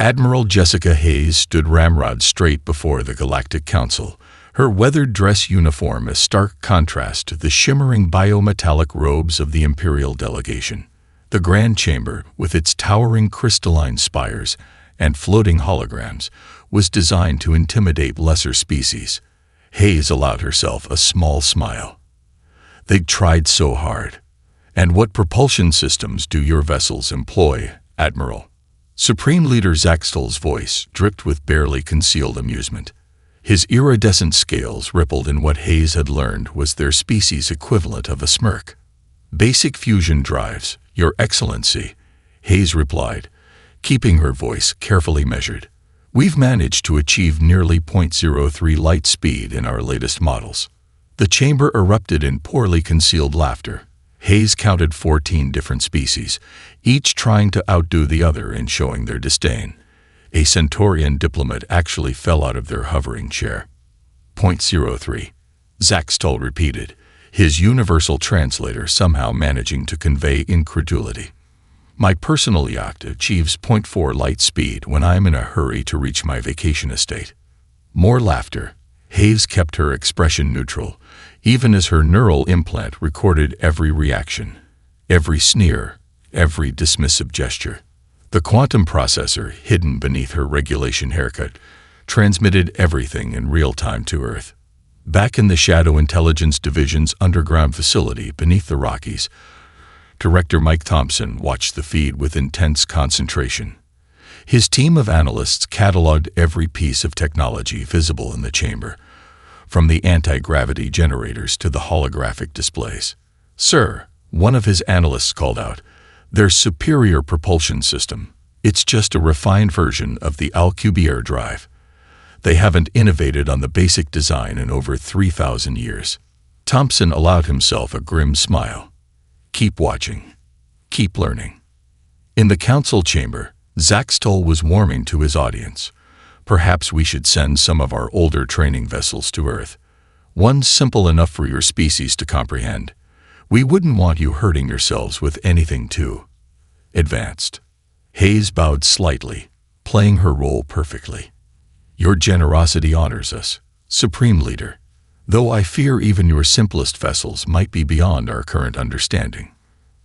Admiral Jessica Hayes stood ramrod straight before the Galactic Council, her weathered dress uniform a stark contrast to the shimmering biometallic robes of the Imperial delegation. The Grand Chamber, with its towering crystalline spires and floating holograms, was designed to intimidate lesser species. Hayes allowed herself a small smile. They'd tried so hard. And what propulsion systems do your vessels employ, Admiral? Supreme Leader Zaxtel's voice dripped with barely concealed amusement. His iridescent scales rippled in what Hayes had learned was their species' equivalent of a smirk. Basic fusion drives, Your Excellency, Hayes replied, keeping her voice carefully measured. We've managed to achieve nearly 0.03 light speed in our latest models. The chamber erupted in poorly concealed laughter. Hayes counted 14 different species, each trying to outdo the other in showing their disdain. A Centaurian diplomat actually fell out of their hovering chair. 0.03, Zaxtel repeated, his universal translator somehow managing to convey incredulity. My personal yacht achieves 0.4 light speed when I'm in a hurry to reach my vacation estate. More laughter. Hayes kept her expression neutral, even as her neural implant recorded every reaction, every sneer, every dismissive gesture. The quantum processor, hidden beneath her regulation haircut, transmitted everything in real time to Earth. Back in the Shadow Intelligence Division's underground facility beneath the Rockies, Director Mike Thompson watched the feed with intense concentration. His team of analysts cataloged every piece of technology visible in the chamber, from the anti-gravity generators to the holographic displays. Sir, one of his analysts called out, their superior propulsion system. It's just a refined version of the Alcubierre drive. They haven't innovated on the basic design in over 3,000 years. Thompson allowed himself a grim smile. Keep watching. Keep learning. In the council chamber, Zaxtel was warming to his audience. Perhaps we should send some of our older training vessels to Earth. One simple enough for your species to comprehend. We wouldn't want you hurting yourselves with anything too advanced. Hayes bowed slightly, playing her role perfectly. Your generosity honors us, Supreme Leader, though I fear even your simplest vessels might be beyond our current understanding.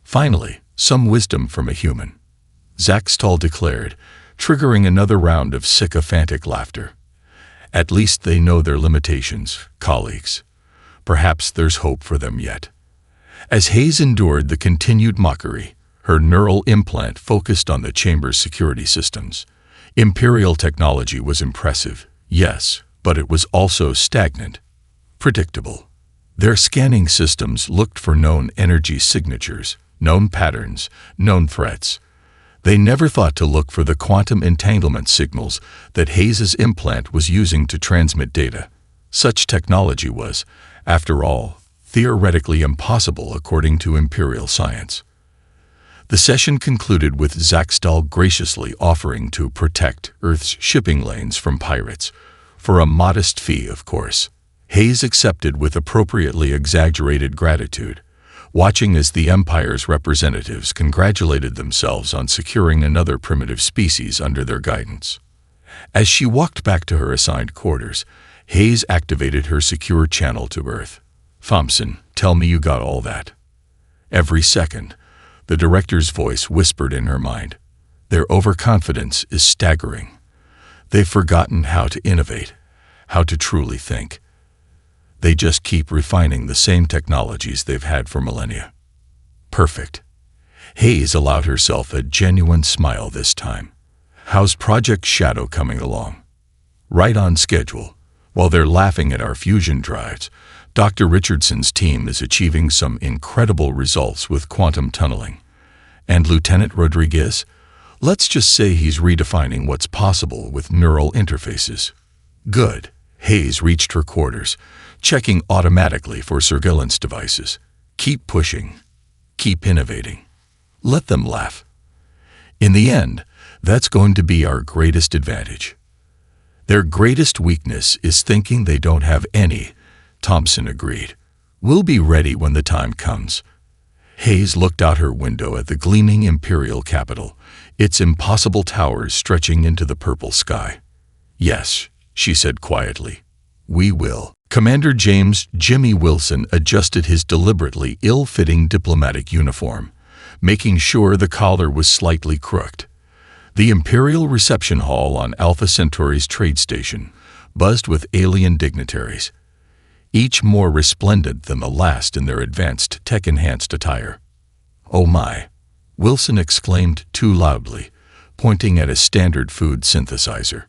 Finally, some wisdom from a human, Zaxtel declared, triggering another round of sycophantic laughter. At least they know their limitations, colleagues. Perhaps there's hope for them yet. As Hayes endured the continued mockery, her neural implant focused on the chamber's security systems. Imperial technology was impressive, yes, but it was also stagnant, predictable. Their scanning systems looked for known energy signatures, known patterns, known threats. They never thought to look for the quantum entanglement signals that Hayes's implant was using to transmit data. Such technology was, after all, theoretically impossible according to Imperial science. The session concluded with Zaxtel graciously offering to protect Earth's shipping lanes from pirates, for a modest fee, of course. Hayes accepted with appropriately exaggerated gratitude, watching as the Empire's representatives congratulated themselves on securing another primitive species under their guidance. As she walked back to her assigned quarters, Hayes activated her secure channel to Earth. Thompson, tell me you got all that. Every second, the director's voice whispered in her mind. Their overconfidence is staggering. They've forgotten how to innovate, how to truly think. They just keep refining the same technologies they've had for millennia. Perfect. Hayes allowed herself a genuine smile this time. How's Project Shadow coming along? Right on schedule. While they're laughing at our fusion drives, Dr. Richardson's team is achieving some incredible results with quantum tunneling. And Lieutenant Rodriguez? Let's just say he's redefining what's possible with neural interfaces. Good. Hayes reached her quarters, checking automatically for surveillance devices. Keep pushing. Keep innovating. Let them laugh. In the end, that's going to be our greatest advantage. Their greatest weakness is thinking they don't have any, Thompson agreed. We'll be ready when the time comes. Hayes looked out her window at the gleaming Imperial capital, its impossible towers stretching into the purple sky. "Yes," she said quietly. "We will." Commander James "Jimmy" Wilson adjusted his deliberately ill-fitting diplomatic uniform, making sure the collar was slightly crooked. The Imperial reception hall on Alpha Centauri's trade station buzzed with alien dignitaries, each more resplendent than the last in their advanced tech-enhanced attire. "Oh my!" Wilson exclaimed too loudly, pointing at a standard food synthesizer.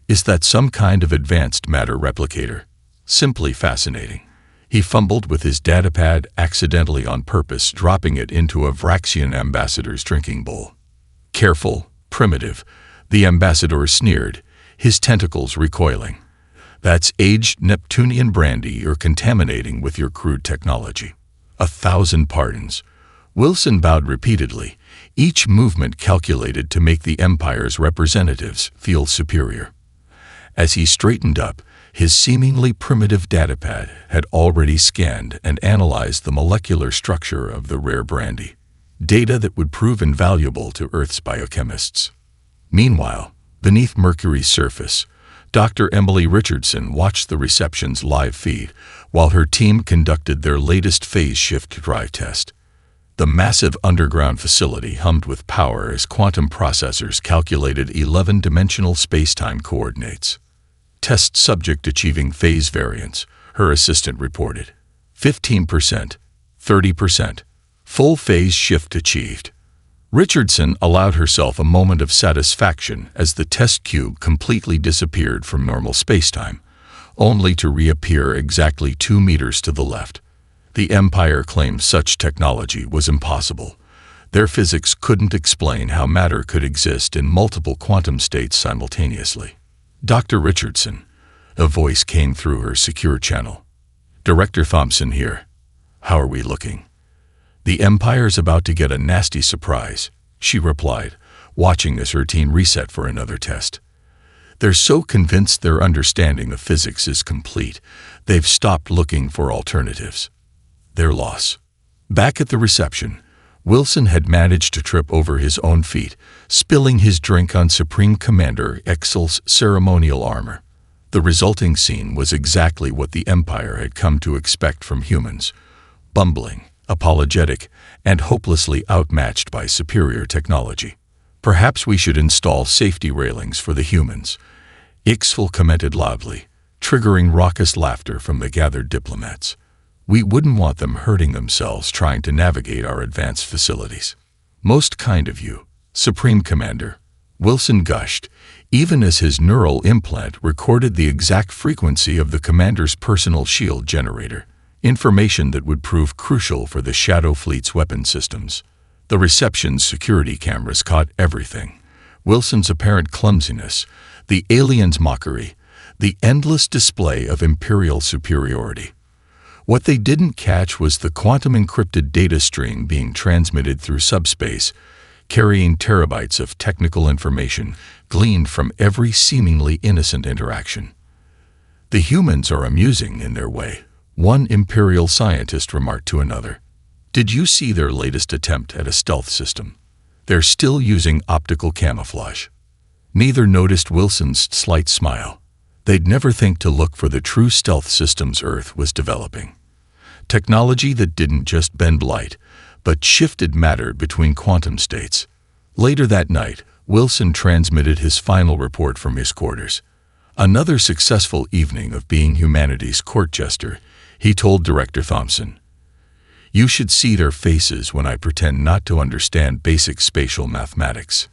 "Is that some kind of advanced matter replicator? Simply fascinating." He fumbled with his datapad, accidentally on purpose dropping it into a Vraxian ambassador's drinking bowl. "Careful, primitive," the ambassador sneered, his tentacles recoiling. "That's aged Neptunian brandy you're contaminating with your crude technology." "1,000 pardons." Wilson bowed repeatedly, each movement calculated to make the Empire's representatives feel superior. As he straightened up, his seemingly primitive datapad had already scanned and analyzed the molecular structure of the rare brandy, data that would prove invaluable to Earth's biochemists. Meanwhile, beneath Mercury's surface, Dr. Emily Richardson watched the reception's live feed while her team conducted their latest phase shift drive test. The massive underground facility hummed with power as quantum processors calculated 11-dimensional space-time coordinates. "Test subject achieving phase variance," her assistant reported. 15%, 30%. Full phase shift achieved. Richardson allowed herself a moment of satisfaction as the test cube completely disappeared from normal spacetime, only to reappear exactly 2 meters to the left. The Empire claimed such technology was impossible. Their physics couldn't explain how matter could exist in multiple quantum states simultaneously. "Dr. Richardson," a voice came through her secure channel. "Director Thompson here. How are we looking?" "The Empire's about to get a nasty surprise," she replied, watching as her team reset for another test. "They're so convinced their understanding of physics is complete, they've stopped looking for alternatives." Their loss. Back at the reception, Wilson had managed to trip over his own feet, spilling his drink on Supreme Commander Exel's ceremonial armor. The resulting scene was exactly what the Empire had come to expect from humans: bumbling, apologetic, and hopelessly outmatched by superior technology. "Perhaps we should install safety railings for the humans," Ixfel commented loudly, triggering raucous laughter from the gathered diplomats. "We wouldn't want them hurting themselves trying to navigate our advanced facilities." "Most kind of you, Supreme Commander," Wilson gushed, even as his neural implant recorded the exact frequency of the commander's personal shield generator, information that would prove crucial for the Shadow Fleet's weapon systems. The reception's security cameras caught everything: Wilson's apparent clumsiness, the aliens' mockery, the endless display of Imperial superiority. What they didn't catch was the quantum-encrypted data stream being transmitted through subspace, carrying terabytes of technical information gleaned from every seemingly innocent interaction. "The humans are amusing in their way," one Imperial scientist remarked to another. "Did you see their latest attempt at a stealth system? They're still using optical camouflage." Neither noticed Wilson's slight smile. They'd never think to look for the true stealth systems Earth was developing. Technology that didn't just bend light, but shifted matter between quantum states. Later that night, Wilson transmitted his final report from his quarters. "Another successful evening of being humanity's court jester," he told Director Thompson. "You should see their faces when I pretend not to understand basic spatial mathematics."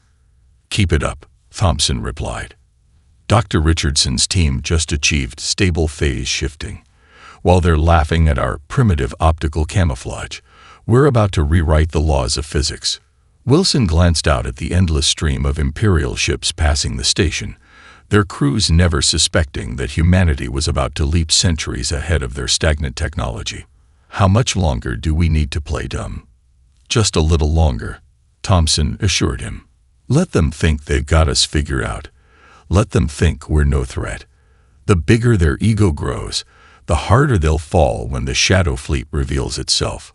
"Keep it up," Thompson replied. Dr. Richardson's team just achieved stable phase shifting. While they're laughing at our primitive optical camouflage, we're about to rewrite the laws of physics. Wilson glanced out at the endless stream of Imperial ships passing the station, their crews never suspecting that humanity was about to leap centuries ahead of their stagnant technology. "How much longer do we need to play dumb?" "Just a little longer," Thompson assured him. "Let them think they've got us figured out. Let them think we're no threat. The bigger their ego grows, the harder they'll fall when the Shadow Fleet reveals itself."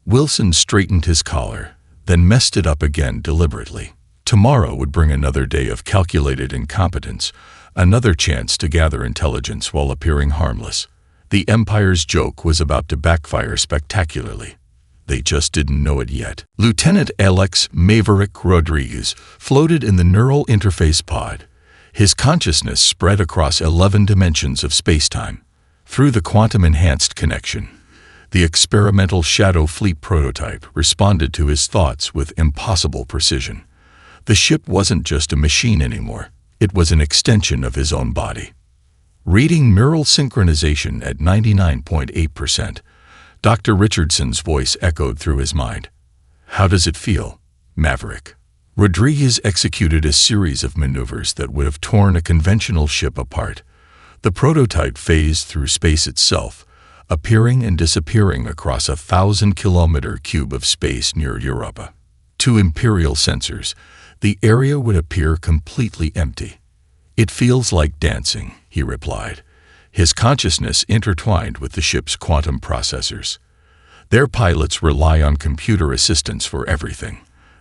Wilson straightened his collar, then messed it up again deliberately. Tomorrow would bring another day of calculated incompetence, another chance to gather intelligence while appearing harmless. The Empire's joke was about to backfire spectacularly. They just didn't know it yet. Lieutenant Alex Maverick Rodriguez floated in the neural interface pod. His consciousness spread across 11 dimensions of spacetime. Through the quantum-enhanced connection, the experimental Shadow Fleet prototype responded to his thoughts with impossible precision. The ship wasn't just a machine anymore. It was an extension of his own body. Reading neural synchronization at 99.8%, Dr. Richardson's voice echoed through his mind. How does it feel, Maverick? Rodriguez executed a series of maneuvers that would have torn a conventional ship apart. The prototype phased through space itself, appearing and disappearing across a 1,000-kilometer cube of space near Europa. To Imperial sensors, the area would appear completely empty. It feels like dancing, he replied, his consciousness intertwined with the ship's quantum processors. Their pilots rely on computer assistance for everything.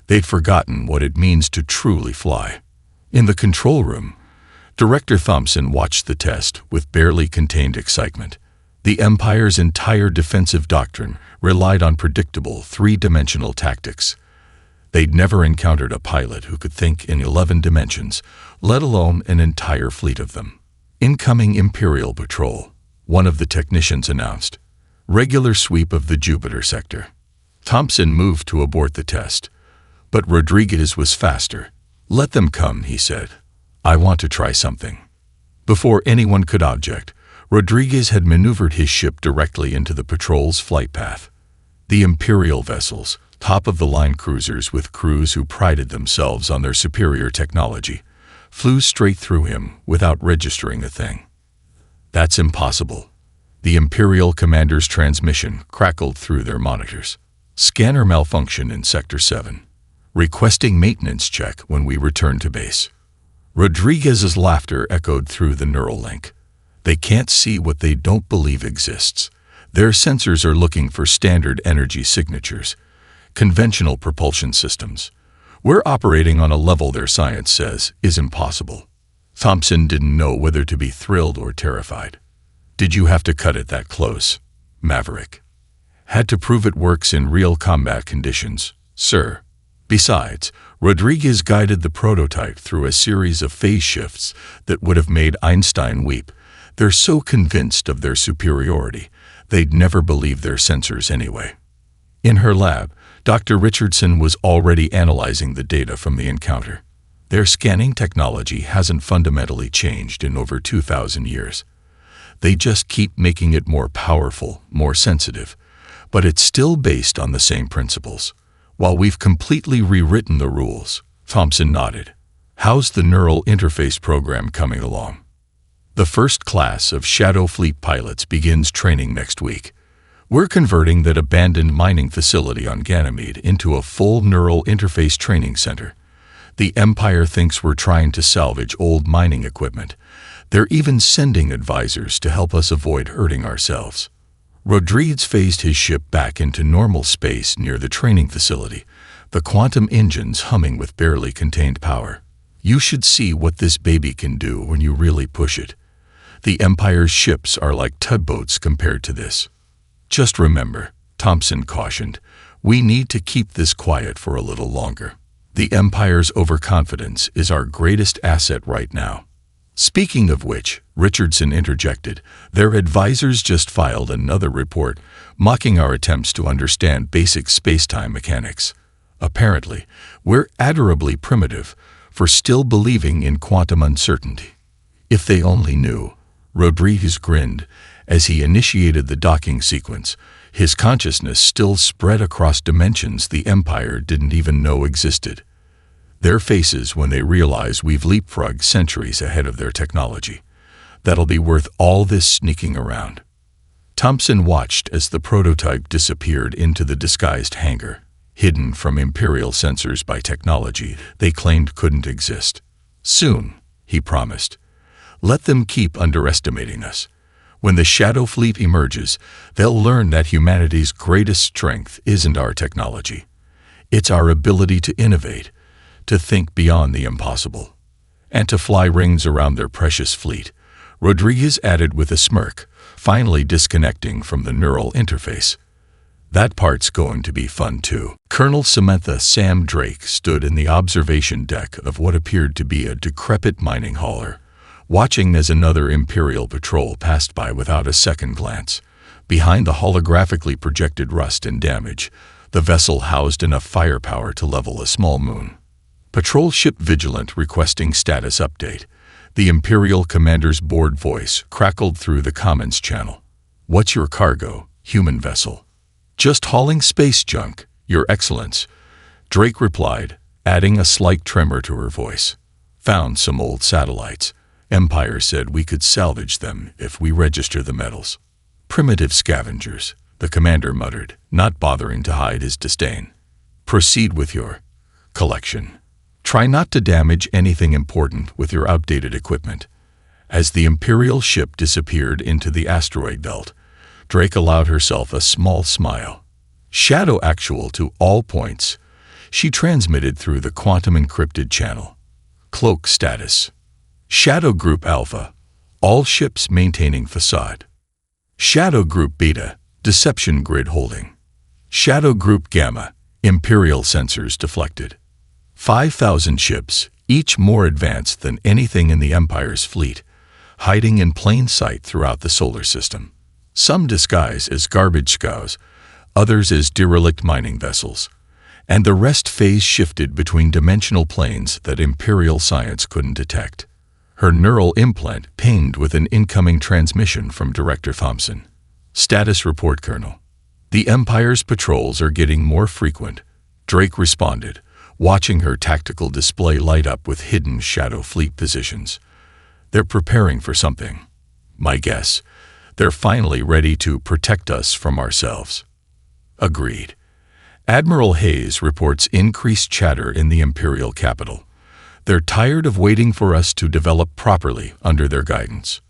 They'd forgotten what it means to truly fly. In the control room, Director Thompson watched the test with barely contained excitement. The Empire's entire defensive doctrine relied on predictable, three-dimensional tactics. They'd never encountered a pilot who could think in 11 dimensions, let alone an entire fleet of them. Incoming Imperial patrol, one of the technicians announced. Regular sweep of the Jupiter sector. Thompson moved to abort the test, but Rodriguez was faster. Let them come, he said. I want to try something. Before anyone could object, Rodriguez had maneuvered his ship directly into the patrol's flight path. The Imperial vessels, top-of-the-line cruisers with crews who prided themselves on their superior technology, flew straight through him without registering a thing. That's impossible. The Imperial commander's transmission crackled through their monitors. Scanner malfunction in Sector 7. Requesting maintenance check when we return to base. Rodriguez's laughter echoed through the neural link. They can't see what they don't believe exists. Their sensors are looking for standard energy signatures, conventional propulsion systems. We're operating on a level their science says is impossible. Thompson didn't know whether to be thrilled or terrified. Did you have to cut it that close, Maverick? Had to prove it works in real combat conditions, sir. Besides, Rodriguez guided the prototype through a series of phase shifts that would have made Einstein weep. They're so convinced of their superiority, they'd never believe their sensors anyway. In her lab, Dr. Richardson was already analyzing the data from the encounter. Their scanning technology hasn't fundamentally changed in over 2,000 years. They just keep making it more powerful, more sensitive, but it's still based on the same principles. While we've completely rewritten the rules, Thompson nodded. How's the neural interface program coming along? The first class of Shadow Fleet pilots begins training next week. We're converting that abandoned mining facility on Ganymede into a full neural interface training center. The Empire thinks we're trying to salvage old mining equipment. They're even sending advisors to help us avoid hurting ourselves. Rodriguez phased his ship back into normal space near the training facility, the quantum engines humming with barely contained power. You should see what this baby can do when you really push it. The Empire's ships are like tugboats compared to this. Just remember, Thompson cautioned, we need to keep this quiet for a little longer. The Empire's overconfidence is our greatest asset right now. Speaking of which, Richardson interjected, their advisors just filed another report mocking our attempts to understand basic space-time mechanics. Apparently, we're adorably primitive for still believing in quantum uncertainty. If they only knew. Rodriguez grinned as he initiated the docking sequence, his consciousness still spread across dimensions the Empire didn't even know existed. Their faces when they realize we've leapfrogged centuries ahead of their technology. That'll be worth all this sneaking around. Thompson watched as the prototype disappeared into the disguised hangar, hidden from Imperial sensors by technology they claimed couldn't exist. Soon, he promised. Let them keep underestimating us. When the Shadow Fleet emerges, they'll learn that humanity's greatest strength isn't our technology. It's our ability to innovate, to think beyond the impossible, and to fly rings around their precious fleet, Rodriguez added with a smirk, finally disconnecting from the neural interface. That part's going to be fun too. Colonel Samantha Sam Drake stood in the observation deck of what appeared to be a decrepit mining hauler, watching as another Imperial patrol passed by without a second glance. Behind the holographically projected rust and damage, the vessel housed enough firepower to level a small moon. Patrol ship Vigilant requesting status update. The Imperial commander's bored voice crackled through the commons channel. What's your cargo, human vessel? Just hauling space junk, Your Excellence, Drake replied, adding a slight tremor to her voice. Found some old satellites. Empire said we could salvage them if we register the metals. Primitive scavengers, the commander muttered, not bothering to hide his disdain. Proceed with your collection. Try not to damage anything important with your outdated equipment. As the Imperial ship disappeared into the asteroid belt, Drake allowed herself a small smile. Shadow actual to all points, she transmitted through the quantum-encrypted channel. Cloak status. Shadow Group Alpha, all ships maintaining facade. Shadow Group Beta, deception grid holding. Shadow Group Gamma, Imperial sensors deflected. 5,000 ships, each more advanced than anything in the Empire's fleet, hiding in plain sight throughout the solar system. Some disguised as garbage scows, others as derelict mining vessels, and the rest phase shifted between dimensional planes that Imperial science couldn't detect. Her neural implant pinged with an incoming transmission from Director Thompson. Status report, Colonel. The Empire's patrols are getting more frequent, Drake responded, watching her tactical display light up with hidden shadow fleet positions. They're preparing for something. My guess, they're finally ready to protect us from ourselves. Agreed. Admiral Hayes reports increased chatter in the Imperial capital. They're tired of waiting for us to develop properly under their guidance.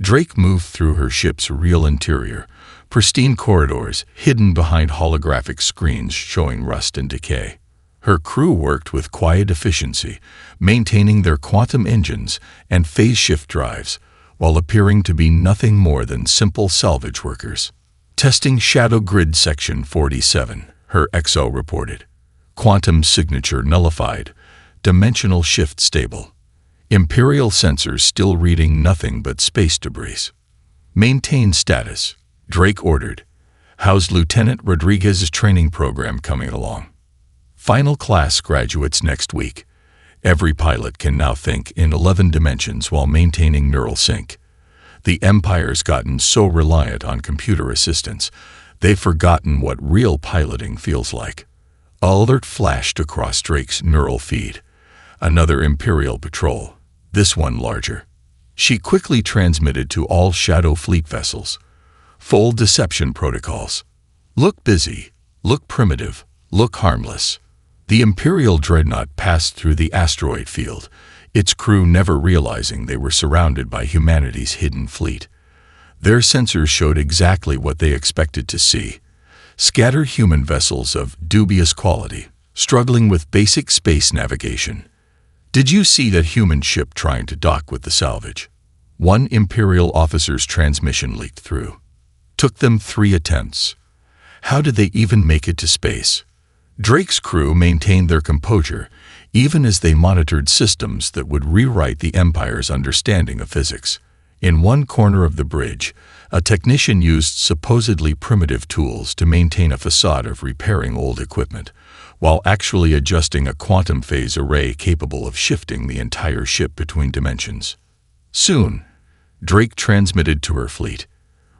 Drake moved through her ship's real interior, pristine corridors hidden behind holographic screens showing rust and decay. Her crew worked with quiet efficiency, maintaining their quantum engines and phase shift drives, while appearing to be nothing more than simple salvage workers. Testing Shadow Grid Section 47, her XO reported. Quantum signature nullified. Dimensional shift stable. Imperial sensors still reading nothing but space debris. Maintain status, Drake ordered. How's Lieutenant Rodriguez's training program coming along? Final class graduates next week. Every pilot can now think in 11 dimensions while maintaining neural sync. The Empire's gotten so reliant on computer assistance, they've forgotten what real piloting feels like. Alert flashed across Drake's neural feed. Another Imperial patrol, this one larger. She quickly transmitted to all Shadow Fleet vessels. Full deception protocols. Look busy, look primitive, look harmless. The Imperial dreadnought passed through the asteroid field, its crew never realizing they were surrounded by humanity's hidden fleet. Their sensors showed exactly what they expected to see. Scattered human vessels of dubious quality, struggling with basic space navigation. Did you see that human ship trying to dock with the salvage? One Imperial officer's transmission leaked through. Took them 3 attempts. How did they even make it to space? Drake's crew maintained their composure, even as they monitored systems that would rewrite the Empire's understanding of physics. In one corner of the bridge, a technician used supposedly primitive tools to maintain a facade of repairing old equipment, while actually adjusting a quantum phase array capable of shifting the entire ship between dimensions. Soon, Drake transmitted to her fleet,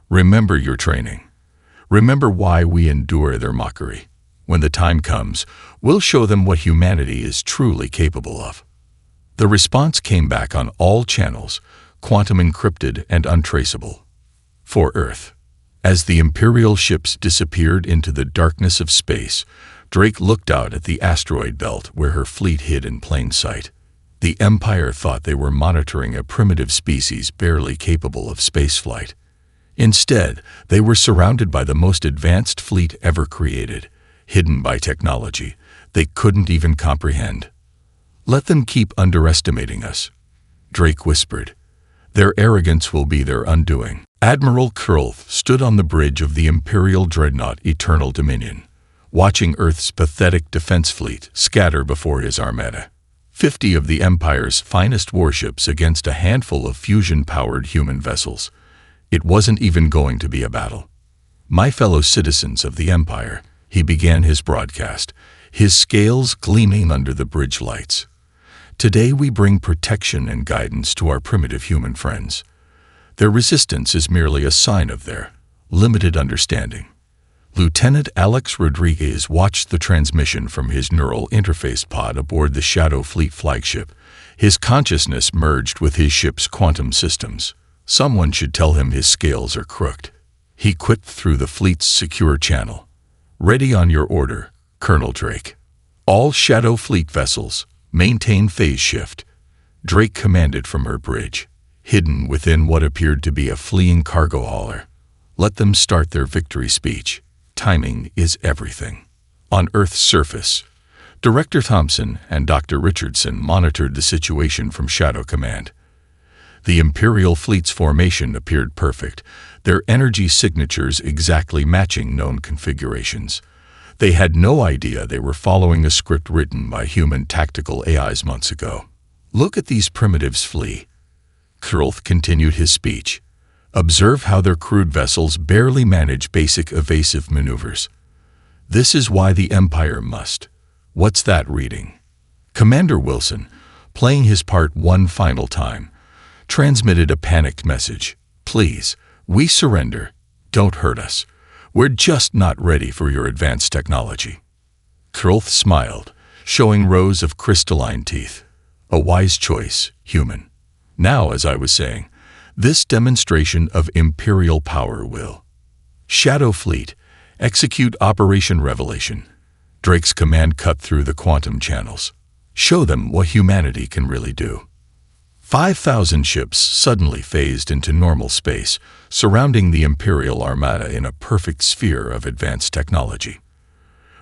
"Remember your training. Remember why we endure their mockery. When the time comes, we'll show them what humanity is truly capable of." The response came back on all channels, quantum encrypted and untraceable. For Earth. As the Imperial ships disappeared into the darkness of space, Drake looked out at the asteroid belt where her fleet hid in plain sight. The Empire thought they were monitoring a primitive species barely capable of spaceflight. Instead, they were surrounded by the most advanced fleet ever created, hidden by technology they couldn't even comprehend. Let them keep underestimating us, Drake whispered. Their arrogance will be their undoing. Admiral Kurlth stood on the bridge of the Imperial dreadnought Eternal Dominion, watching Earth's pathetic defense fleet scatter before his armada. 50 of the Empire's finest warships against a handful of fusion-powered human vessels. It wasn't even going to be a battle. My fellow citizens of the Empire, he began his broadcast, his scales gleaming under the bridge lights. Today we bring protection and guidance to our primitive human friends. Their resistance is merely a sign of their limited understanding. Lieutenant Alex Rodriguez watched the transmission from his neural interface pod aboard the Shadow Fleet flagship. His consciousness merged with his ship's quantum systems. Someone should tell him his scales are crooked. He quipped through the fleet's secure channel. Ready on your order, Colonel Drake. All Shadow Fleet vessels, maintain phase shift. Drake commanded from her bridge, hidden within what appeared to be a fleeing cargo hauler. Let them start their victory speech. Timing is everything. On Earth's surface, Director Thompson and Dr. Richardson monitored the situation from Shadow Command. The Imperial Fleet's formation appeared perfect, their energy signatures exactly matching known configurations. They had no idea they were following a script written by human tactical AIs months ago. Look at these primitives flee. Kurlth continued his speech. Observe how their crude vessels barely manage basic evasive maneuvers. This is why the Empire must. What's that reading? Commander Wilson, playing his part one final time, transmitted a panicked message. Please, we surrender. Don't hurt us. We're just not ready for your advanced technology. Kurlth smiled, showing rows of crystalline teeth. A wise choice, human. Now, as I was saying, this demonstration of Imperial power will. Shadow Fleet, execute Operation Revelation. Drake's command cut through the quantum channels. Show them what humanity can really do. 5,000 ships suddenly phased into normal space, surrounding the Imperial Armada in a perfect sphere of advanced technology.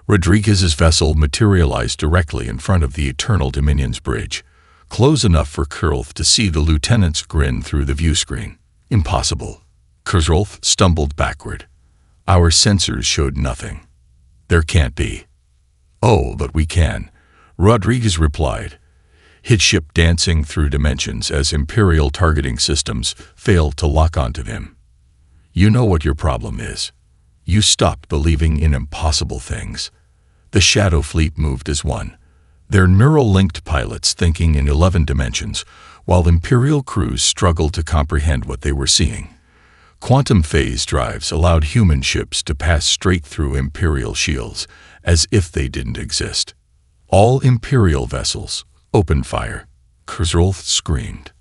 Rodriguez's vessel materialized directly in front of the Eternal Dominion's bridge, close enough for Kurlth to see the lieutenant's grin through the view screen. Impossible. Kurlth stumbled backward. Our sensors showed nothing. There can't be. Oh, but we can, Rodriguez replied, his ship dancing through dimensions as Imperial targeting systems failed to lock onto him. You know what your problem is. You stopped believing in impossible things. The Shadow Fleet moved as one, their neural-linked pilots thinking in 11 dimensions, while Imperial crews struggled to comprehend what they were seeing. Quantum phase drives allowed human ships to pass straight through Imperial shields, as if they didn't exist. All Imperial vessels, open fire, Kurlth screamed.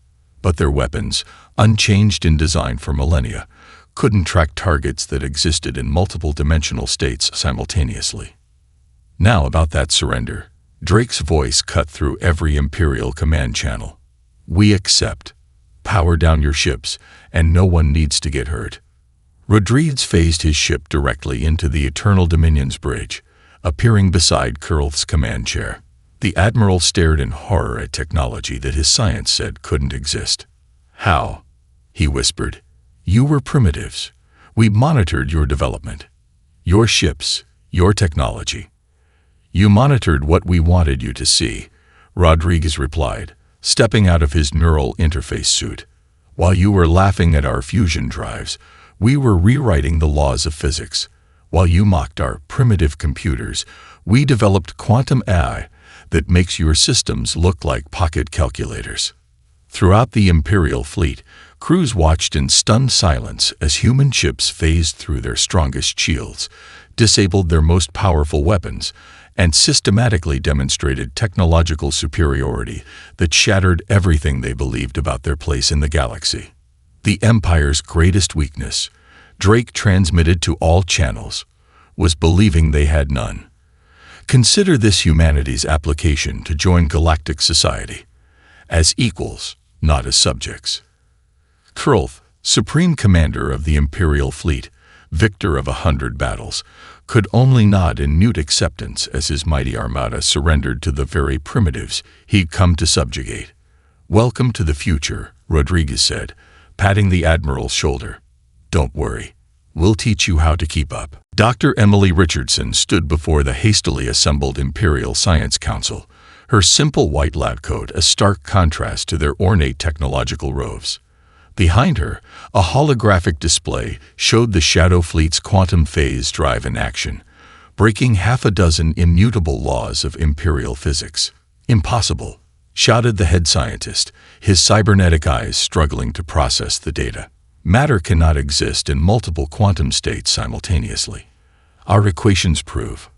But their weapons, unchanged in design for millennia, couldn't track targets that existed in multiple dimensional states simultaneously. Now about that surrender. Drake's voice cut through every Imperial command channel. We accept. Power down your ships, and no one needs to get hurt. Rodriguez phased his ship directly into the Eternal Dominion's bridge, appearing beside Kurlth's command chair. The Admiral stared in horror at technology that his science said couldn't exist. How? He whispered. You were primitives. We monitored your development. Your ships, your technology. You monitored what we wanted you to see, Rodriguez replied, stepping out of his neural interface suit. While you were laughing at our fusion drives, we were rewriting the laws of physics. While you mocked our primitive computers, we developed quantum AI that makes your systems look like pocket calculators. Throughout the Imperial fleet, crews watched in stunned silence as human ships phased through their strongest shields, disabled their most powerful weapons, and systematically demonstrated technological superiority that shattered everything they believed about their place in the galaxy. The Empire's greatest weakness, Drake transmitted to all channels, was believing they had none. Consider this humanity's application to join galactic society, as equals, not as subjects. Kurlth, Supreme Commander of the Imperial Fleet, victor of 100 battles, could only nod in mute acceptance as his mighty armada surrendered to the very primitives he'd come to subjugate. "Welcome to the future," Rodriguez said, patting the Admiral's shoulder. "Don't worry. We'll teach you how to keep up." Dr. Emily Richardson stood before the hastily assembled Imperial Science Council, her simple white lab coat a stark contrast to their ornate technological robes. Behind her, a holographic display showed the Shadow Fleet's quantum phase drive in action, breaking half a dozen immutable laws of Imperial physics. "Impossible," shouted the head scientist, his cybernetic eyes struggling to process the data. "Matter cannot exist in multiple quantum states simultaneously. Our equations prove."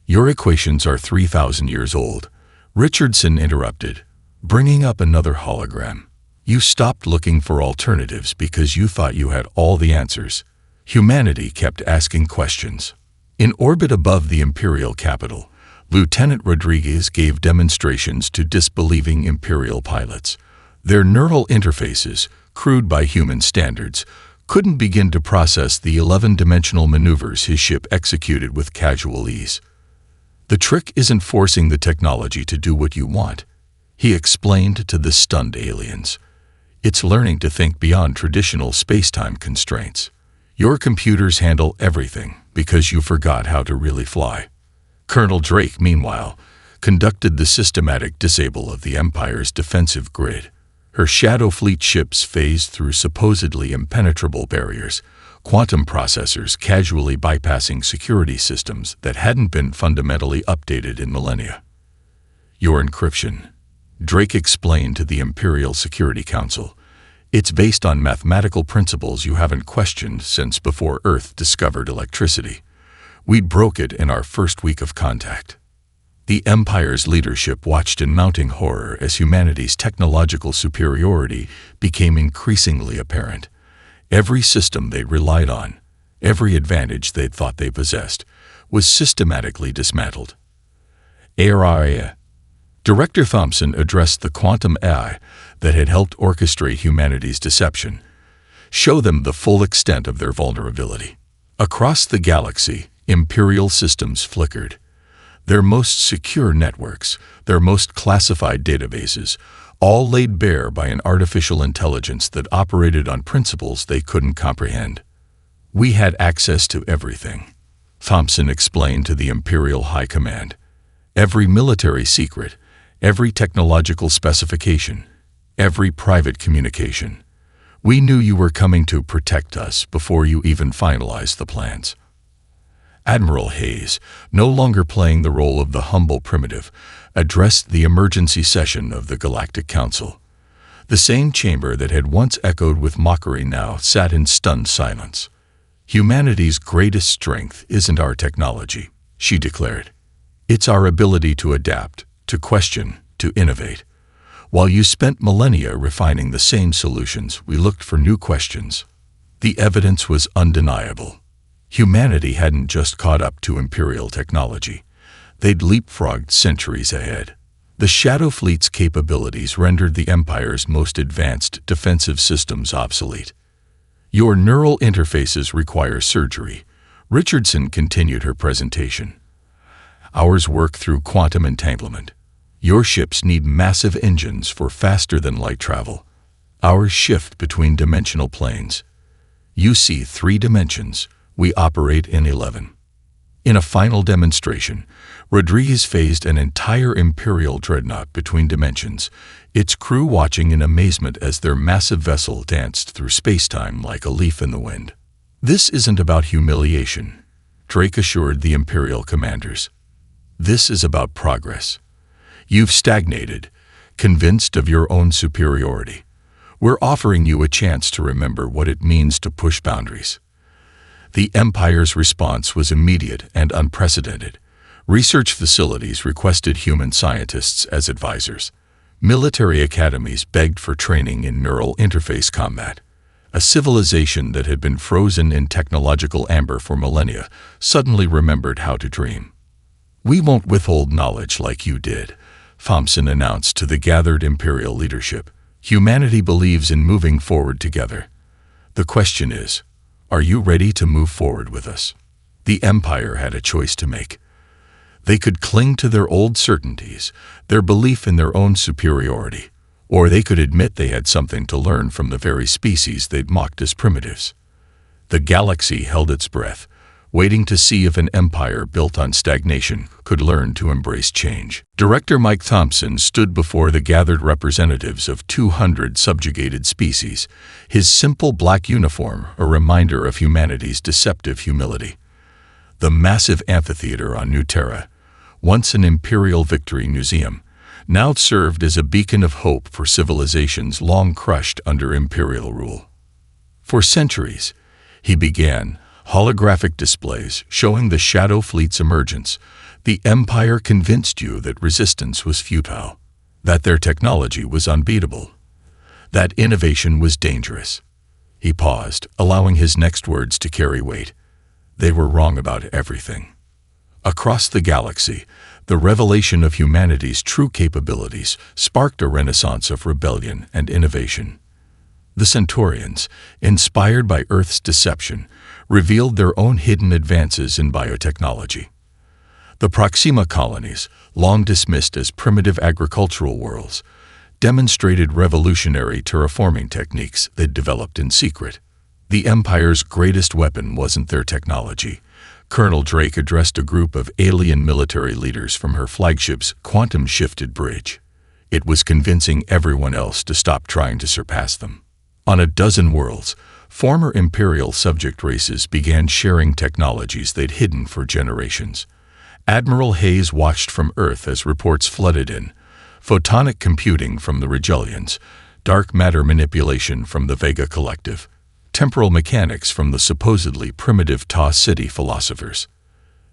"Your equations are 3,000 years old," Richardson interrupted, bringing up another hologram. "You stopped looking for alternatives because you thought you had all the answers." Humanity kept asking questions. In orbit above the Imperial capital, Lieutenant Rodriguez gave demonstrations to disbelieving Imperial pilots. Their neural interfaces, crude by human standards, couldn't begin to process the 11-dimensional maneuvers his ship executed with casual ease. "The trick isn't forcing the technology to do what you want," he explained to the stunned aliens. "It's learning to think beyond traditional space-time constraints. Your computers handle everything because you forgot how to really fly." Colonel Drake, meanwhile, conducted the systematic disable of the Empire's defensive grid. Her Shadow Fleet ships phased through supposedly impenetrable barriers, quantum processors casually bypassing security systems that hadn't been fundamentally updated in millennia. "Your encryption," Drake explained to the Imperial Security Council. "It's based on mathematical principles you haven't questioned since before Earth discovered electricity. We broke it in our first week of contact." The Empire's leadership watched in mounting horror as humanity's technological superiority became increasingly apparent. Every system they relied on, every advantage they'd thought they possessed, was systematically dismantled. AI. Director Thompson addressed the quantum AI that had helped orchestrate humanity's deception, show them the full extent of their vulnerability. Across the galaxy, Imperial systems flickered. Their most secure networks, their most classified databases, all laid bare by an artificial intelligence that operated on principles they couldn't comprehend. "We had access to everything," Thompson explained to the Imperial High Command. "Every military secret, every technological specification, every private communication. We knew you were coming to protect us before you even finalized the plans." Admiral Hayes, no longer playing the role of the humble primitive, addressed the emergency session of the Galactic Council. The same chamber that had once echoed with mockery now sat in stunned silence. "Humanity's greatest strength isn't our technology," she declared. "It's our ability to adapt, to question, to innovate. While you spent millennia refining the same solutions, we looked for new questions." The evidence was undeniable. Humanity hadn't just caught up to Imperial technology. They'd leapfrogged centuries ahead. The Shadow Fleet's capabilities rendered the Empire's most advanced defensive systems obsolete. "Your neural interfaces require surgery," Richardson continued her presentation. "Ours work through quantum entanglement. Your ships need massive engines for faster-than-light travel. Ours shift between dimensional planes. You see 3 dimensions. We operate in 11. In a final demonstration, Rodriguez phased an entire Imperial dreadnought between dimensions, its crew watching in amazement as their massive vessel danced through space-time like a leaf in the wind. "This isn't about humiliation," Drake assured the Imperial commanders. "This is about progress. You've stagnated, convinced of your own superiority. We're offering you a chance to remember what it means to push boundaries." The Empire's response was immediate and unprecedented. Research facilities requested human scientists as advisors. Military academies begged for training in neural interface combat. A civilization that had been frozen in technological amber for millennia suddenly remembered how to dream. "We won't withhold knowledge like you did," Thompson announced to the gathered Imperial leadership. "Humanity believes in moving forward together. The question is, are you ready to move forward with us?" The Empire had a choice to make. They could cling to their old certainties, their belief in their own superiority, or they could admit they had something to learn from the very species they'd mocked as primitives. The galaxy held its breath, waiting to see if an empire built on stagnation could learn to embrace change. Director Mike Thompson stood before the gathered representatives of 200 subjugated species, his simple black uniform a reminder of humanity's deceptive humility. The massive amphitheater on New Terra, once an Imperial Victory Museum, now served as a beacon of hope for civilizations long crushed under Imperial rule. For centuries, he began holographic displays showing the Shadow Fleet's emergence. The Empire convinced you that resistance was futile, that their technology was unbeatable, that innovation was dangerous. He paused, allowing his next words to carry weight. They were wrong about everything. Across the galaxy, the revelation of humanity's true capabilities sparked a renaissance of rebellion and innovation. The Centaurians, inspired by Earth's deception, revealed their own hidden advances in biotechnology. The Proxima colonies, long dismissed as primitive agricultural worlds, demonstrated revolutionary terraforming techniques they'd developed in secret. The Empire's greatest weapon wasn't their technology. Colonel Drake addressed a group of alien military leaders from her flagship's quantum-shifted bridge. It was convincing everyone else to stop trying to surpass them. On a dozen worlds, former Imperial subject races began sharing technologies they'd hidden for generations. Admiral Hayes watched from Earth as reports flooded in. Photonic computing from the Ridiculed, dark matter manipulation from the Vega Collective, temporal mechanics from the supposedly primitive Ta City philosophers.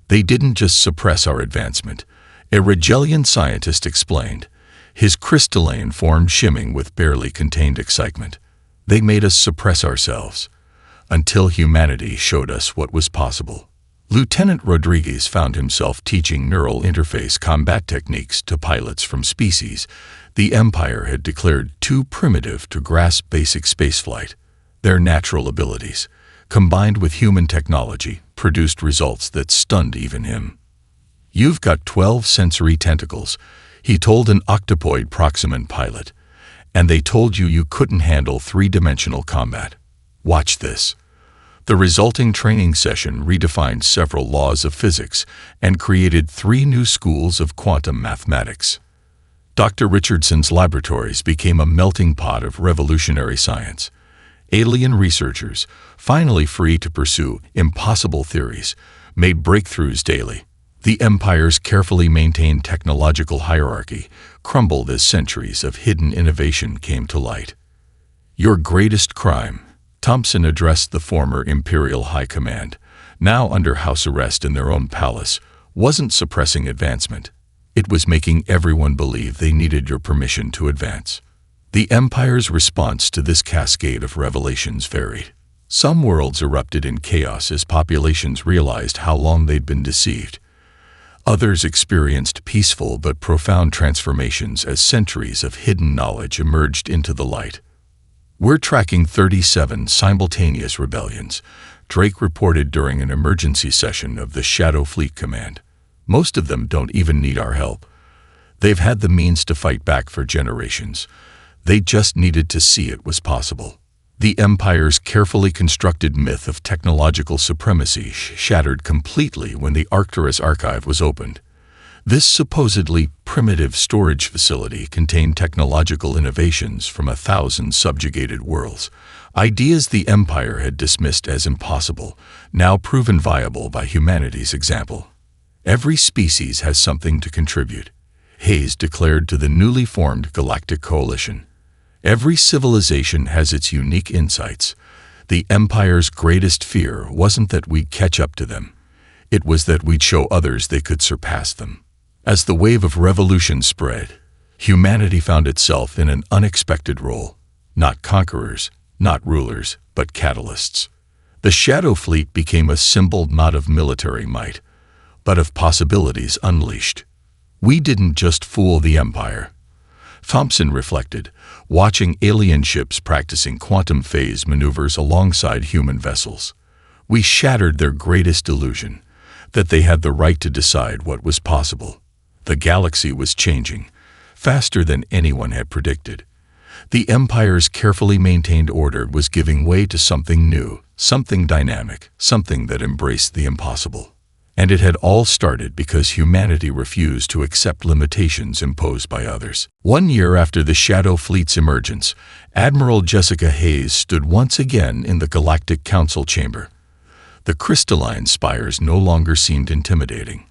They didn't just suppress our advancement, a Ridiculed scientist explained, his crystalline form shimming with barely contained excitement. They made us suppress ourselves, until humanity showed us what was possible. Lieutenant Rodriguez found himself teaching neural interface combat techniques to pilots from species the Empire had declared too primitive to grasp basic spaceflight. Their natural abilities, combined with human technology, produced results that stunned even him. "You've got 12 sensory tentacles," he told an octopoid Proximan pilot, "and they told you couldn't handle three-dimensional combat. Watch this." The resulting training session redefined several laws of physics and created 3 new schools of quantum mathematics. Dr. Richardson's laboratories became a melting pot of revolutionary science. Alien researchers, finally free to pursue impossible theories, made breakthroughs daily. The Empire's carefully maintained technological hierarchy crumbled as centuries of hidden innovation came to light. "Your greatest crime," Thompson addressed the former Imperial High Command, now under house arrest in their own palace, "wasn't suppressing advancement. It was making everyone believe they needed your permission to advance." The Empire's response to this cascade of revelations varied. Some worlds erupted in chaos as populations realized how long they'd been deceived. Others experienced peaceful but profound transformations as centuries of hidden knowledge emerged into the light. "We're tracking 37 simultaneous rebellions," Drake reported during an emergency session of the Shadow Fleet Command. "Most of them don't even need our help. They've had the means to fight back for generations. They just needed to see it was possible." The Empire's carefully constructed myth of technological supremacy shattered completely when the Arcturus archive was opened. This supposedly primitive storage facility contained technological innovations from 1,000 subjugated worlds, ideas the Empire had dismissed as impossible, now proven viable by humanity's example. "Every species has something to contribute," Hayes declared to the newly formed Galactic Coalition. "Every civilization has its unique insights. The Empire's greatest fear wasn't that we'd catch up to them. It was that we'd show others they could surpass them." As the wave of revolution spread, humanity found itself in an unexpected role. Not conquerors, not rulers, but catalysts. The Shadow Fleet became a symbol not of military might, but of possibilities unleashed. "We didn't just fool the Empire," Thompson reflected, watching alien ships practicing quantum phase maneuvers alongside human vessels. We shattered their greatest illusion, that they had the right to decide what was possible. The galaxy was changing, faster than anyone had predicted. The Empire's carefully maintained order was giving way to something new, something dynamic, something that embraced the impossible. And it had all started because humanity refused to accept limitations imposed by others. 1 year after the Shadow Fleet's emergence, Admiral Jessica Hayes stood once again in the Galactic Council chamber. The crystalline spires no longer seemed intimidating.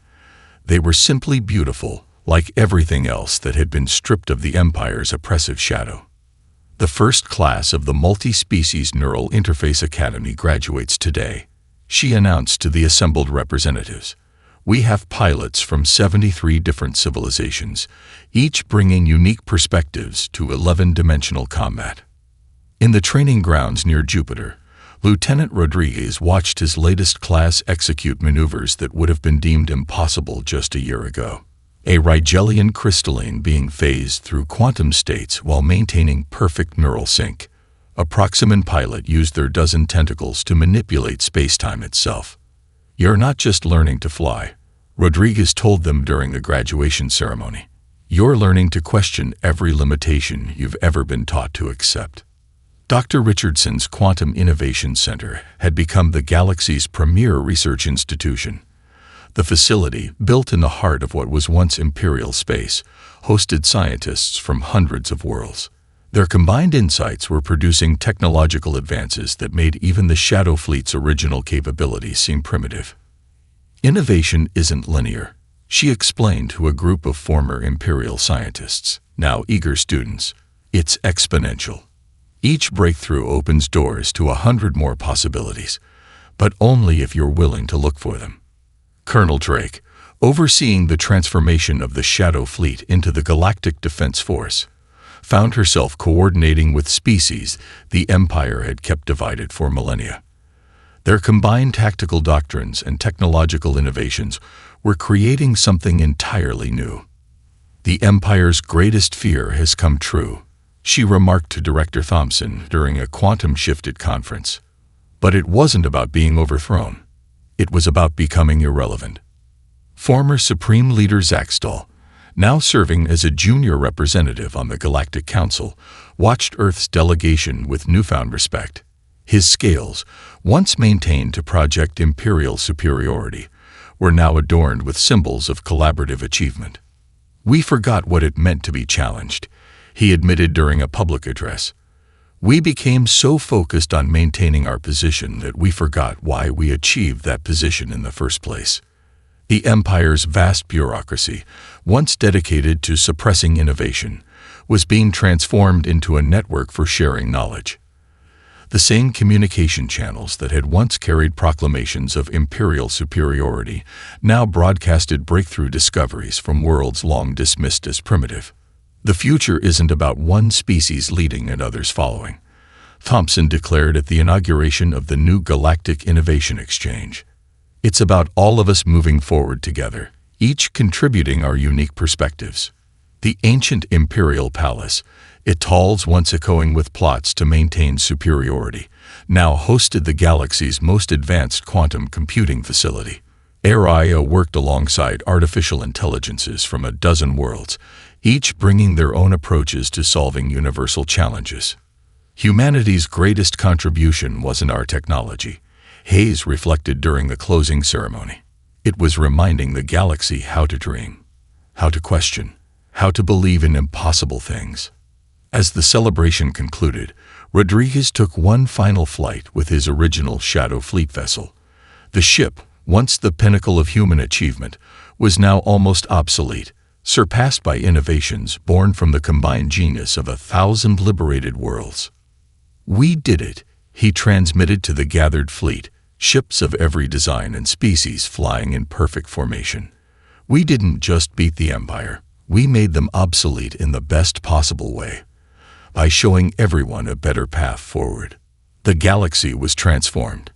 They were simply beautiful, like everything else that had been stripped of the Empire's oppressive shadow. The first class of the Multi-Species Neural Interface Academy graduates today, she announced to the assembled representatives. We have pilots from 73 different civilizations, each bringing unique perspectives to 11-dimensional combat. In the training grounds near Jupiter, Lieutenant Rodriguez watched his latest class execute maneuvers that would have been deemed impossible just a year ago. A Rigelian crystalline being phased through quantum states while maintaining perfect neural sync. A Proximan pilot used their dozen tentacles to manipulate space-time itself. You're not just learning to fly, Rodriguez told them during the graduation ceremony. You're learning to question every limitation you've ever been taught to accept. Dr. Richardson's Quantum Innovation Center had become the galaxy's premier research institution. The facility, built in the heart of what was once Imperial space, hosted scientists from hundreds of worlds. Their combined insights were producing technological advances that made even the Shadow Fleet's original capabilities seem primitive. Innovation isn't linear, she explained to a group of former Imperial scientists, now eager students. It's exponential. Each breakthrough opens doors to 100 more possibilities, but only if you're willing to look for them. Colonel Drake, overseeing the transformation of the Shadow Fleet into the Galactic Defense Force, found herself coordinating with species the Empire had kept divided for millennia. Their combined tactical doctrines and technological innovations were creating something entirely new. The Empire's greatest fear has come true, she remarked to Director Thompson during a quantum-shifted conference. But it wasn't about being overthrown. It was about becoming irrelevant. Former Supreme Leader Zaxtal, now serving as a junior representative on the Galactic Council, watched Earth's delegation with newfound respect. His scales, once maintained to project imperial superiority, were now adorned with symbols of collaborative achievement. We forgot what it meant to be challenged, he admitted during a public address. We became so focused on maintaining our position that we forgot why we achieved that position in the first place. The Empire's vast bureaucracy, once dedicated to suppressing innovation, was being transformed into a network for sharing knowledge. The same communication channels that had once carried proclamations of imperial superiority now broadcasted breakthrough discoveries from worlds long dismissed as primitive. The future isn't about one species leading and others following, Thompson declared at the inauguration of the new Galactic Innovation Exchange. It's about all of us moving forward together, each contributing our unique perspectives. The ancient imperial palace, its halls once echoing with plots to maintain superiority, now hosted the galaxy's most advanced quantum computing facility. ARIA worked alongside artificial intelligences from a dozen worlds, each bringing their own approaches to solving universal challenges. Humanity's greatest contribution wasn't our technology, Hayes reflected during the closing ceremony. It was reminding the galaxy how to dream, how to question, how to believe in impossible things. As the celebration concluded, Rodriguez took one final flight with his original Shadow Fleet vessel. The ship, once the pinnacle of human achievement, was now almost obsolete, surpassed by innovations born from the combined genius of 1,000 liberated worlds. We did it, he transmitted to the gathered fleet, ships of every design and species flying in perfect formation. We didn't just beat the Empire, we made them obsolete in the best possible way, by showing everyone a better path forward. The galaxy was transformed,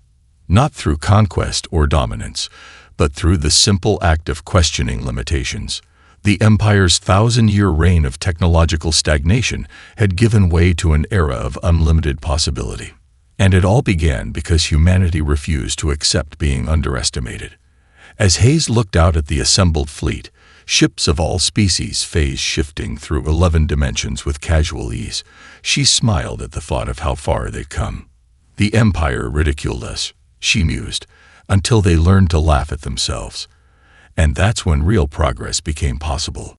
not through conquest or dominance, but through the simple act of questioning limitations. The Empire's 1,000-year reign of technological stagnation had given way to an era of unlimited possibility. And it all began because humanity refused to accept being underestimated. As Hayes looked out at the assembled fleet, ships of all species phase-shifting through 11 dimensions with casual ease, she smiled at the thought of how far they'd come. The Empire ridiculed us, she mused, until they learned to laugh at themselves. And that's when real progress became possible.